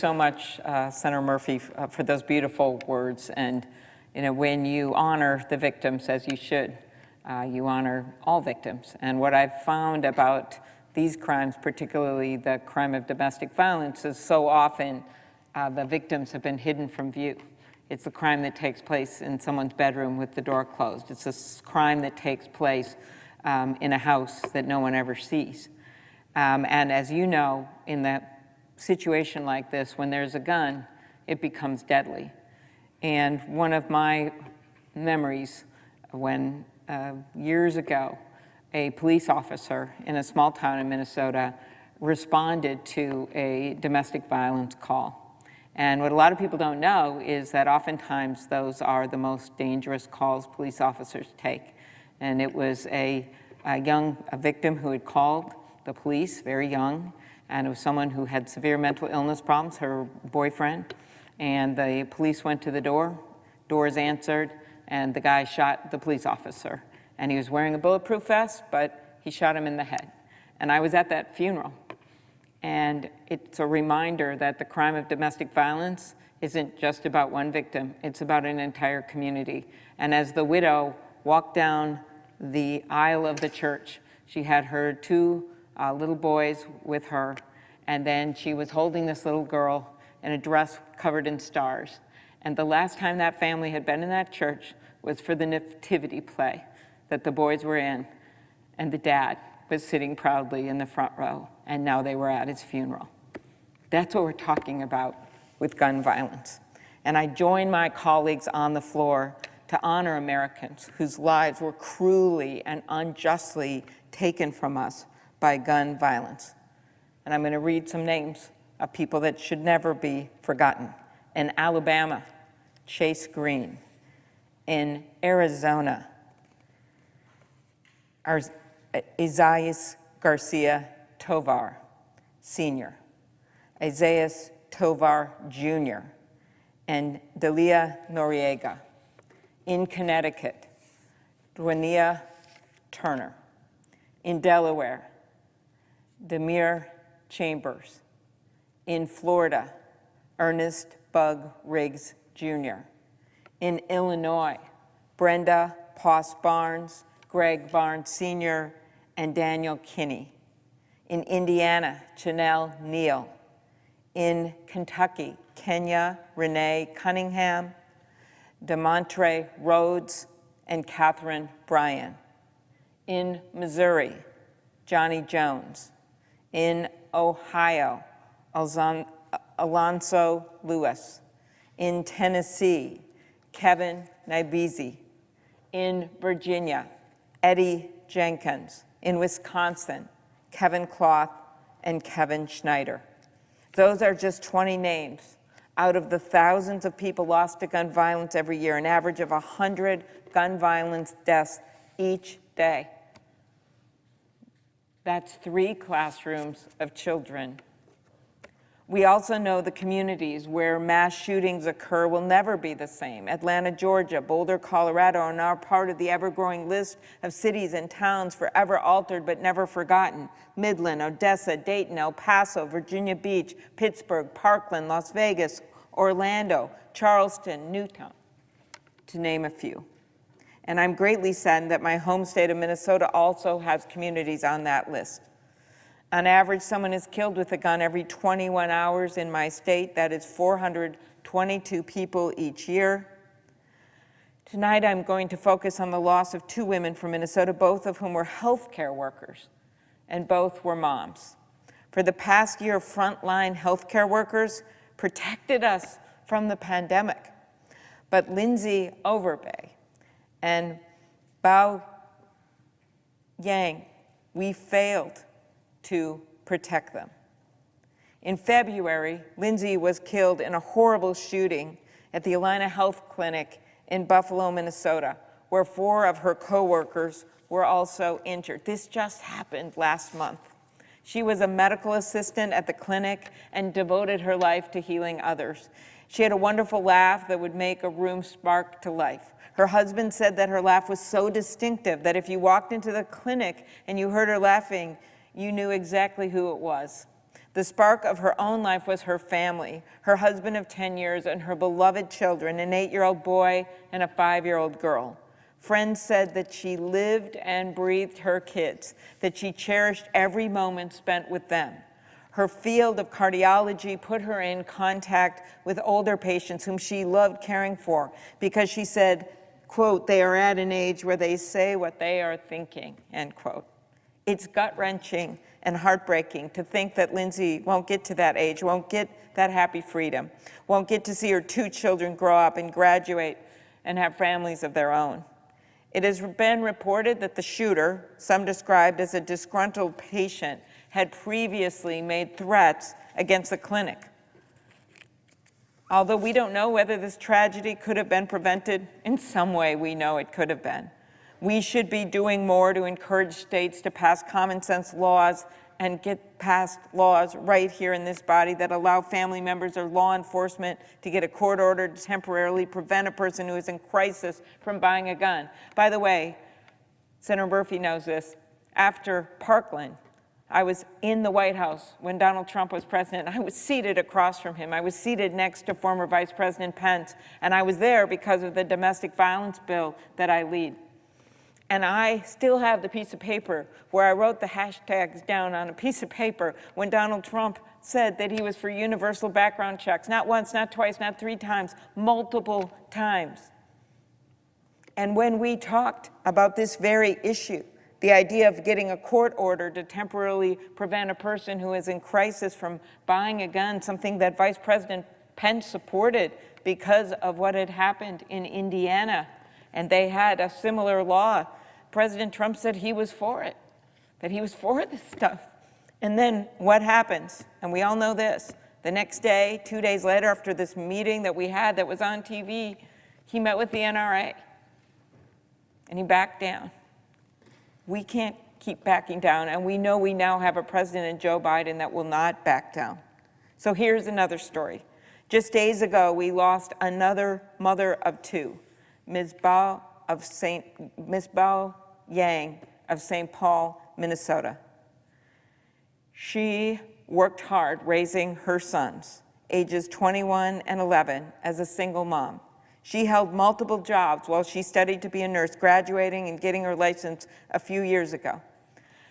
So much, Senator Murphy, for those beautiful words. And when you honor the victims, as you should, you honor all victims. And what I've found about these crimes, particularly the crime of domestic violence, is so often the victims have been hidden from view. It's a crime that takes place in someone's bedroom with the door closed. It's a crime that takes place in a house that no one ever sees. And as you know, in that situation like this, when there's a gun, it becomes deadly. And one of my memories when years ago, a police officer in a small town in Minnesota responded to a domestic violence call. And what a lot of people don't know is that oftentimes those are the most dangerous calls police officers take. And it was a victim who had called the police, very young, and it was someone who had severe mental illness problems, her boyfriend. And the police went to the door, doors answered, and the guy shot the police officer. And he was wearing a bulletproof vest, but he shot him in the head. And I was at that funeral. And it's a reminder that the crime of domestic violence isn't just about one victim, it's about an entire community. And as the widow walked down the aisle of the church, she had her two little boys with her, and then she was holding this little girl in a dress covered in stars. And the last time that family had been in that church was for the nativity play that the boys were in, and the dad was sitting proudly in the front row, and now they were at his funeral. That's what we're talking about with gun violence. And I join my colleagues on the floor to honor Americans whose lives were cruelly and unjustly taken from us by gun violence. And I'm going to read some names of people that should never be forgotten. In Alabama, Chase Green. In Arizona, Isaias Garcia Tovar, Sr., Isaias Tovar, Jr., and Delia Noriega. In Connecticut, Dwania Turner. In Delaware, Demir Chambers. In Florida, Ernest Bug Riggs, Jr. In Illinois, Brenda Poss Barnes, Greg Barnes, Sr., and Daniel Kinney. In Indiana, Janelle Neal. In Kentucky, Kenya Renee Cunningham, DeMontre Rhodes, and Catherine Bryan. In Missouri, Johnny Jones. In Ohio, Alonso Lewis. In Tennessee, Kevin Nibisi. In Virginia, Eddie Jenkins. In Wisconsin, Kevin Cloth and Kevin Schneider. Those are just 20 names out of the thousands of people lost to gun violence every year, an average of 100 gun violence deaths each day. That's 3 classrooms of children. We also know the communities where mass shootings occur will never be the same. Atlanta, Georgia, Boulder, Colorado are now part of the ever-growing list of cities and towns forever altered but never forgotten. Midland, Odessa, Dayton, El Paso, Virginia Beach, Pittsburgh, Parkland, Las Vegas, Orlando, Charleston, Newtown, to name a few. And I'm greatly saddened that my home state of Minnesota also has communities on that list. On average, someone is killed with a gun every 21 hours in my state. That is 422 people each year. Tonight, I'm going to focus on the loss of 2 women from Minnesota, both of whom were healthcare workers, and both were moms. For the past year, frontline healthcare workers protected us from the pandemic. But Lindsay Overbay and Bao Yang, we failed to protect them. In February, Lindsay was killed in a horrible shooting at the Allina Health Clinic in Buffalo, Minnesota, where 4 of her coworkers were also injured. This just happened last month. She was a medical assistant at the clinic and devoted her life to healing others. She had a wonderful laugh that would make a room spark to life. Her husband said that her laugh was so distinctive that if you walked into the clinic and you heard her laughing, you knew exactly who it was. The spark of her own life was her family, her husband of 10 years and her beloved children, an 8-year-old boy and a 5-year-old girl. Friends said that she lived and breathed her kids, that she cherished every moment spent with them. Her field of cardiology put her in contact with older patients whom she loved caring for because she said, quote, "They are at an age where they say what they are thinking," end quote. It's gut-wrenching and heartbreaking to think that Lindsay won't get to that age, won't get that happy freedom, won't get to see her 2 children grow up and graduate and have families of their own. It has been reported that the shooter, some described as a disgruntled patient, had previously made threats against the clinic. Although we don't know whether this tragedy could have been prevented, in some way we know it could have been. We should be doing more to encourage states to pass common sense laws and get passed laws right here in this body that allow family members or law enforcement to get a court order to temporarily prevent a person who is in crisis from buying a gun. By the way, Senator Murphy knows this. After Parkland, I was in the White House when Donald Trump was president. I was seated across from him. I was seated next to former Vice President Pence, and I was there because of the domestic violence bill that I lead. And I still have the piece of paper where I wrote the hashtags down on a piece of paper when Donald Trump said that he was for universal background checks, not once, not twice, not 3 times, multiple times. And when we talked about this very issue, the idea of getting a court order to temporarily prevent a person who is in crisis from buying a gun, something that Vice President Pence supported because of what had happened in Indiana, and they had a similar law, President Trump said he was for it, that he was for this stuff. And then what happens? And we all know this. The next day, 2 days later, after this meeting that we had that was on TV, he met with the NRA, and he backed down. We can't keep backing down, and we know we now have a president in Joe Biden that will not back down. So here's another story. Just days ago, we lost another mother of 2, Ms. Bao Yang of St. Paul, Minnesota. She worked hard raising her sons, ages 21 and 11, as a single mom. She held multiple jobs while she studied to be a nurse, graduating and getting her license a few years ago.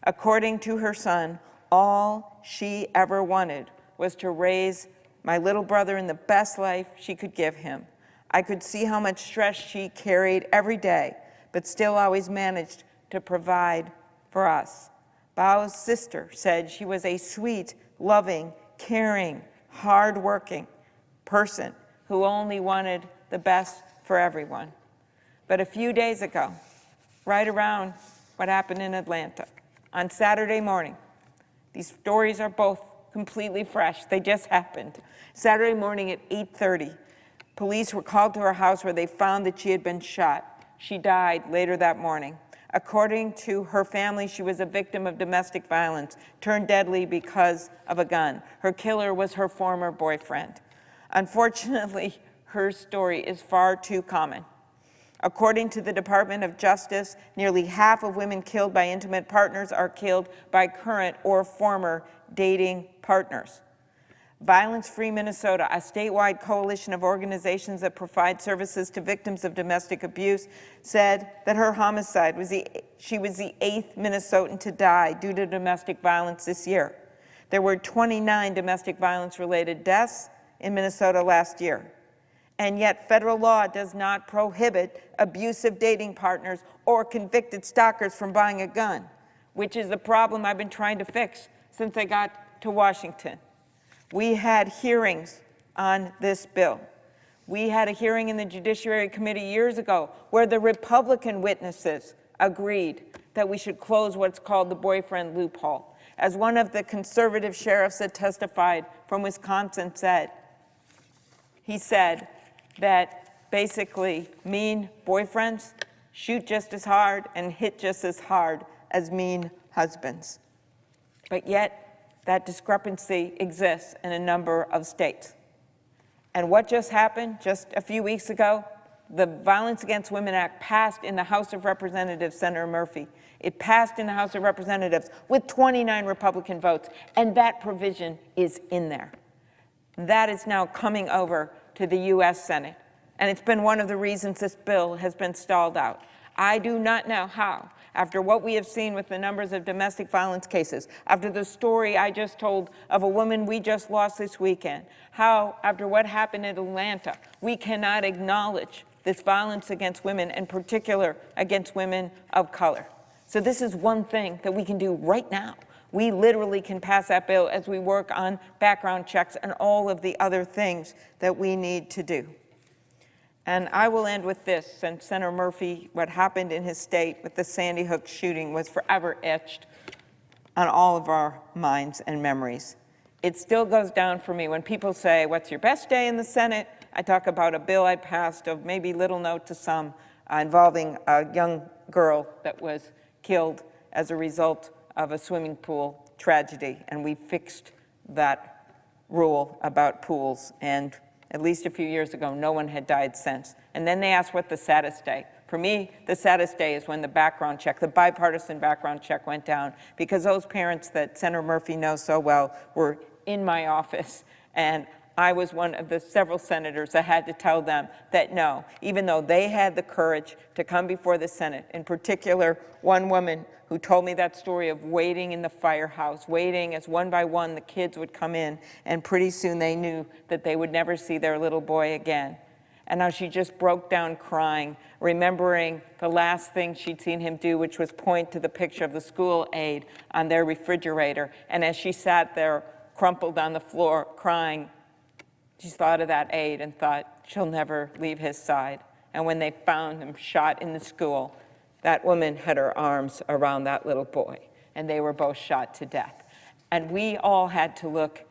According to her son, all she ever wanted was to raise my little brother in the best life she could give him. I could see how much stress she carried every day, but still always managed to provide for us. Bao's sister said she was a sweet, loving, caring, hardworking person who only wanted the best for everyone. But a few days ago, right around what happened in Atlanta, on Saturday morning, these stories are both completely fresh, they just happened. Saturday morning at 8:30, police were called to her house where they found that she had been shot. She died later that morning. According to her family, she was a victim of domestic violence, turned deadly because of a gun. Her killer was her former boyfriend. Unfortunately, her story is far too common. According to the Department of Justice, nearly half of women killed by intimate partners are killed by current or former dating partners. Violence Free Minnesota, a statewide coalition of organizations that provide services to victims of domestic abuse, said that her homicide she was the 8th Minnesotan to die due to domestic violence this year. There were 29 domestic violence-related deaths in Minnesota last year. And yet federal law does not prohibit abusive dating partners or convicted stalkers from buying a gun, which is the problem I've been trying to fix since I got to Washington. We had hearings on this bill. We had a hearing in the Judiciary Committee years ago where the Republican witnesses agreed that we should close what's called the boyfriend loophole. As one of the conservative sheriffs that testified from Wisconsin said, he said that basically mean boyfriends shoot just as hard and hit just as hard as mean husbands. But yet, that discrepancy exists in a number of states. And what just happened just a few weeks ago? The Violence Against Women Act passed in the House of Representatives, Senator Murphy. It passed in the House of Representatives with 29 Republican votes, and that provision is in there. That is now coming over to the U.S. Senate, and it's been one of the reasons this bill has been stalled out. I do not know how, after what we have seen with the numbers of domestic violence cases, after the story I just told of a woman we just lost this weekend, how, after what happened in Atlanta, we cannot acknowledge this violence against women, in particular against women of color. So this is one thing that we can do right now. We literally can pass that bill as we work on background checks and all of the other things that we need to do. And I will end with this, since Senator Murphy, what happened in his state with the Sandy Hook shooting was forever etched on all of our minds and memories. It still goes down for me when people say, what's your best day in the Senate? I talk about a bill I passed of maybe little note to some involving a young girl that was killed as a result of a swimming pool tragedy. And we fixed that rule about pools. And at least a few years ago, no one had died since. And then they asked what the saddest day. For me, the saddest day is when the background check, the bipartisan background check went down, because those parents that Senator Murphy knows so well were in my office, and I was one of the several senators that had to tell them that no, even though they had the courage to come before the Senate, in particular, one woman who told me that story of waiting in the firehouse, waiting as one by one the kids would come in, and pretty soon they knew that they would never see their little boy again. And now she just broke down crying, remembering the last thing she'd seen him do, which was point to the picture of the school aide on their refrigerator. And as she sat there, crumpled on the floor, crying, she thought of that aide and thought, she'll never leave his side. And when they found him shot in the school, that woman had her arms around that little boy, and they were both shot to death. And we all had to look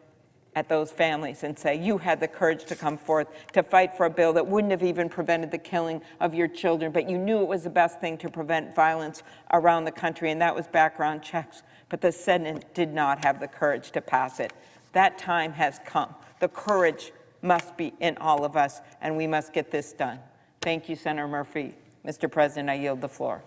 at those families and say, you had the courage to come forth to fight for a bill that wouldn't have even prevented the killing of your children, but you knew it was the best thing to prevent violence around the country, and that was background checks. But the Senate did not have the courage to pass it. That time has come. The courage must be in all of us, and we must get this done. Thank you, Senator Murphy. Mr. President, I yield the floor.